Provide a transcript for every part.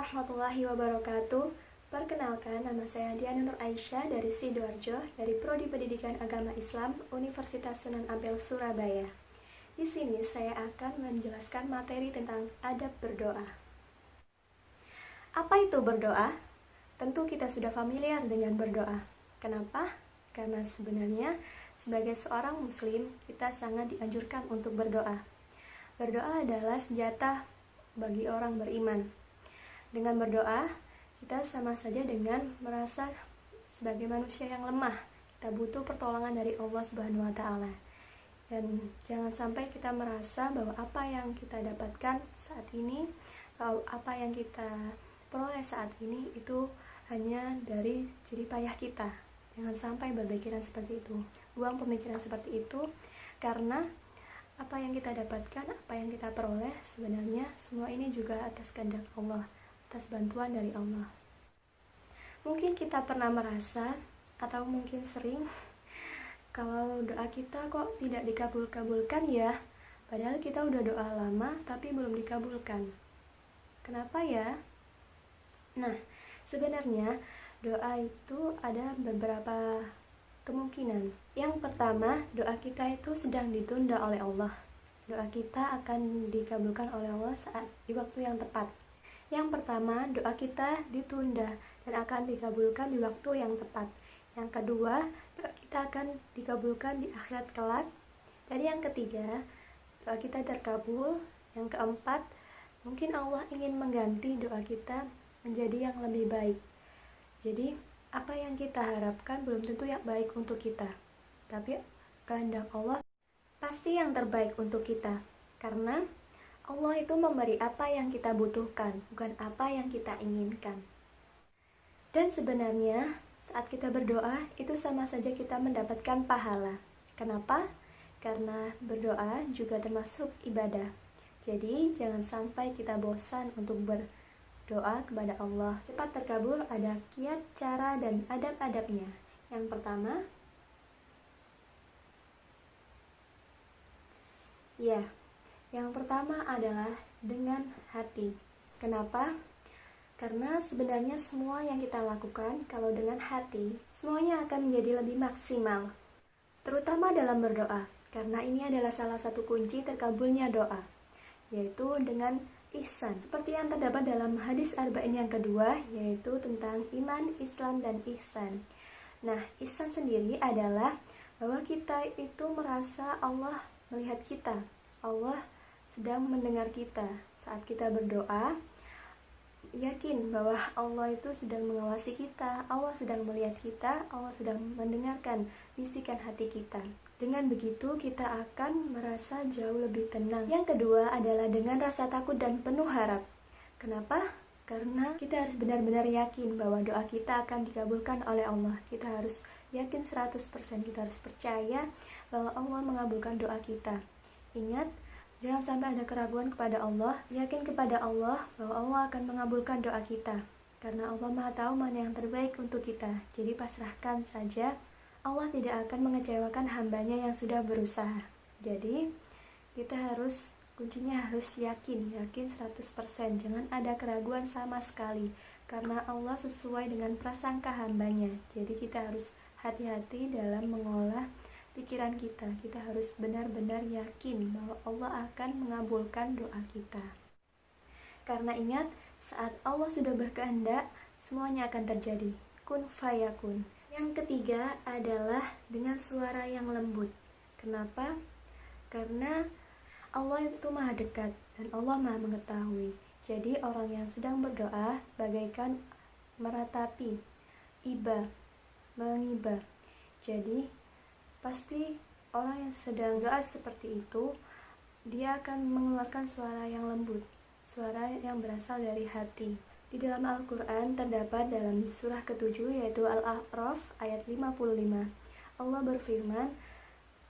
warahmatullahi wabarakatuh. Perkenalkan, nama saya Diana Nur Aisyah dari Sidoarjo, dari Prodi Pendidikan Agama Islam Universitas Sunan Ampel, Surabaya. Di sini saya akan menjelaskan materi tentang adab berdoa. Apa itu berdoa? Tentu kita sudah familiar dengan berdoa. Kenapa? Karena sebenarnya sebagai seorang muslim, kita sangat dianjurkan untuk berdoa. Berdoa adalah senjata bagi orang beriman. Dengan berdoa, kita sama saja dengan merasa sebagai manusia yang lemah. Kita butuh pertolongan dari Allah Subhanahu wa Ta'ala. Dan jangan sampai kita merasa bahwa apa yang kita dapatkan saat ini, atau apa yang kita peroleh saat ini itu hanya dari jerih payah kita. Jangan sampai berpikiran seperti itu. Buang pemikiran seperti itu, karena apa yang kita dapatkan, apa yang kita peroleh, sebenarnya semua ini juga atas kehendak Allah, atas bantuan dari Allah. Mungkin kita pernah merasa, atau mungkin sering, kalau doa kita kok tidak dikabul-kabulkan ya, padahal kita udah doa lama tapi belum dikabulkan. Kenapa ya? Nah, sebenarnya doa itu ada beberapa kemungkinan. Yang pertama, doa kita itu sedang ditunda oleh Allah. Doa kita akan dikabulkan oleh Allah saat di waktu yang tepat. Yang pertama, doa kita ditunda dan akan dikabulkan di waktu yang tepat. Yang kedua, doa kita akan dikabulkan di akhirat kelak. Dan yang ketiga, doa kita terkabul. Yang keempat, mungkin Allah ingin mengganti doa kita menjadi yang lebih baik. Jadi, apa yang kita harapkan belum tentu yang baik untuk kita, tapi kehendak Allah pasti yang terbaik untuk kita, karena Allah itu memberi apa yang kita butuhkan, bukan apa yang kita inginkan. Dan sebenarnya saat kita berdoa itu sama saja kita mendapatkan pahala. Kenapa? Karena berdoa juga termasuk ibadah. Jadi jangan sampai kita bosan untuk berdoa kepada Allah. Cepat terkabul ada kiat, cara, dan adab-adabnya. Yang pertama, yang pertama adalah dengan hati. Kenapa? Karena sebenarnya semua yang kita lakukan kalau dengan hati, semuanya akan menjadi lebih maksimal. Terutama dalam berdoa, karena ini adalah salah satu kunci terkabulnya doa, yaitu dengan ihsan, seperti yang terdapat dalam hadis arba'in yang kedua, yaitu tentang iman, Islam, dan ihsan. Nah, ihsan sendiri adalah bahwa kita itu merasa Allah melihat kita, Allah sedang mendengar kita. Saat kita berdoa, yakin bahwa Allah itu sedang mengawasi kita, Allah sedang melihat kita, Allah sedang mendengarkan bisikan hati kita. Dengan begitu kita akan merasa jauh lebih tenang. Yang kedua adalah dengan rasa takut dan penuh harap. Kenapa? Karena kita harus benar-benar yakin bahwa doa kita akan dikabulkan oleh Allah. Kita harus yakin 100%, kita harus percaya bahwa Allah mengabulkan doa kita. Ingat, jangan sampai ada keraguan kepada Allah. Yakin kepada Allah bahwa Allah akan mengabulkan doa kita, karena Allah Maha tahu mana yang terbaik untuk kita. Jadi pasrahkan saja. Allah tidak akan mengecewakan hambanya yang sudah berusaha. Jadi kuncinya harus yakin 100%. Jangan ada keraguan sama sekali, karena Allah sesuai dengan prasangka hambanya. Jadi kita harus hati-hati dalam mengolah pikiran kita. Kita harus benar-benar yakin bahwa Allah akan mengabulkan doa kita. Karena ingat, saat Allah sudah berkehendak, semuanya akan terjadi. Kun fayakun. Yang ketiga adalah dengan suara yang lembut. Kenapa? Karena Allah itu maha dekat dan Allah maha mengetahui. Jadi orang yang sedang berdoa bagaikan meratapi, mengibah. Jadi pasti orang yang sedang doa seperti itu, dia akan mengeluarkan suara yang lembut, suara yang berasal dari hati. Di dalam Al-Quran terdapat dalam surah ke-7, yaitu Al-A'raf ayat 55. Allah berfirman,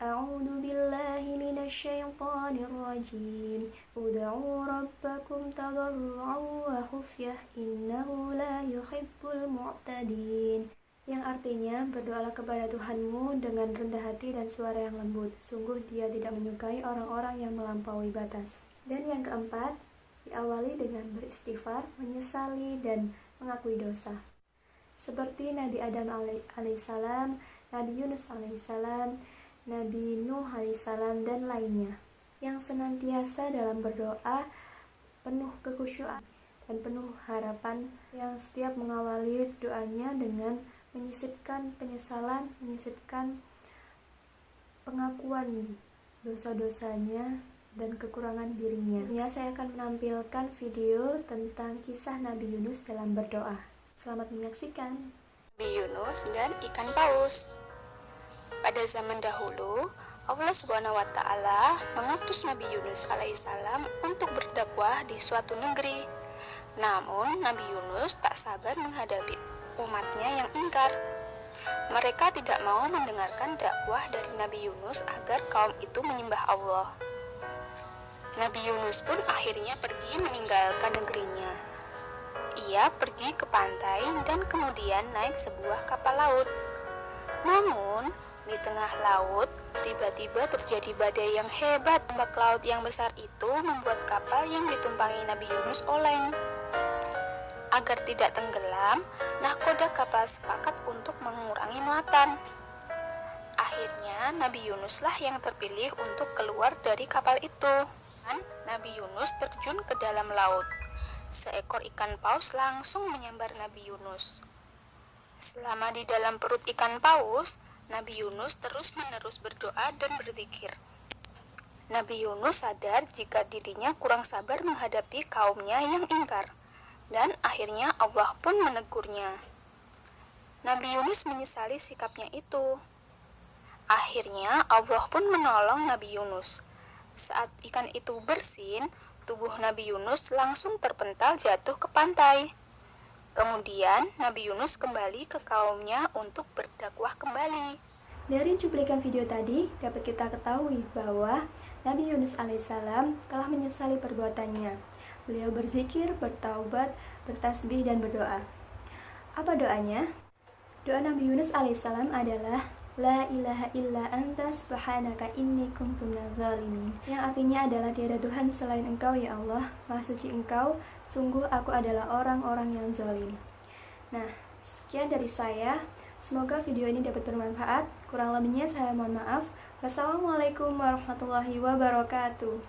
A'udzu billahi minasyaitonir rajim. Ud'u rabbakum tadarru'an wa khufyah innahu la yuhibbul mu'tadin. Yang artinya, berdoalah kepada Tuhanmu dengan rendah hati dan suara yang lembut. Sungguh Dia tidak menyukai orang-orang yang melampaui batas. Dan yang keempat, Diawali dengan beristighfar, menyesali, dan mengakui dosa. Seperti Nabi Adam alaihissalam, Nabi Yunus alaihissalam, Nabi Nuh alaihissalam, dan lainnya, yang senantiasa dalam berdoa penuh kekhusyuan dan penuh harapan, yang setiap mengawali doanya dengan menyisipkan penyesalan, menyisipkan pengakuan dosa-dosanya dan kekurangan dirinya. Ya, saya akan menampilkan video tentang kisah Nabi Yunus dalam berdoa. Selamat menyaksikan. Nabi Yunus dan ikan paus. Pada zaman dahulu, Allah Subhanahu wa Ta'ala mengutus Nabi Yunus alaihissalam untuk berdakwah di suatu negeri. Namun, Nabi Yunus tak sabar menghadapi umatnya yang ingkar. Mereka tidak mau mendengarkan dakwah dari Nabi Yunus agar kaum itu menyembah Allah. Nabi Yunus pun akhirnya pergi meninggalkan negerinya. Ia pergi ke pantai dan kemudian naik sebuah kapal laut. Namun, di tengah laut, tiba-tiba terjadi badai yang hebat. Ombak laut yang besar itu membuat kapal yang ditumpangi Nabi Yunus oleng. Agar tidak tenggelam, nahkoda kapal sepakat untuk mengurangi muatan. Akhirnya, Nabi Yunuslah yang terpilih untuk keluar dari kapal itu. Dan Nabi Yunus terjun ke dalam laut. Seekor ikan paus langsung menyambar Nabi Yunus. Selama di dalam perut ikan paus, Nabi Yunus terus-menerus berdoa dan berzikir. Nabi Yunus sadar jika dirinya kurang sabar menghadapi kaumnya yang ingkar, dan akhirnya Allah pun menegurnya. Nabi Yunus menyesali sikapnya itu. Akhirnya Allah pun menolong Nabi Yunus. Saat ikan itu bersin, tubuh Nabi Yunus langsung terpental jatuh ke pantai. Kemudian Nabi Yunus kembali ke kaumnya untuk berdakwah kembali. Dari cuplikan video tadi, dapat kita ketahui bahwa Nabi Yunus alaihissalam telah menyesali perbuatannya. Beliau berzikir, bertaubat, bertasbih, dan berdoa. Apa doanya? Doa Nabi Yunus alaihissalam adalah La ilaha illa anta subhanaka inni kuntu minadz zalimin, yang artinya adalah tiada Tuhan selain Engkau ya Allah, Maha Suci Engkau, sungguh aku adalah orang-orang yang zalim. Nah, sekian dari saya. Semoga video ini dapat bermanfaat. Kurang lebihnya saya mohon maaf. Wassalamualaikum warahmatullahi wabarakatuh.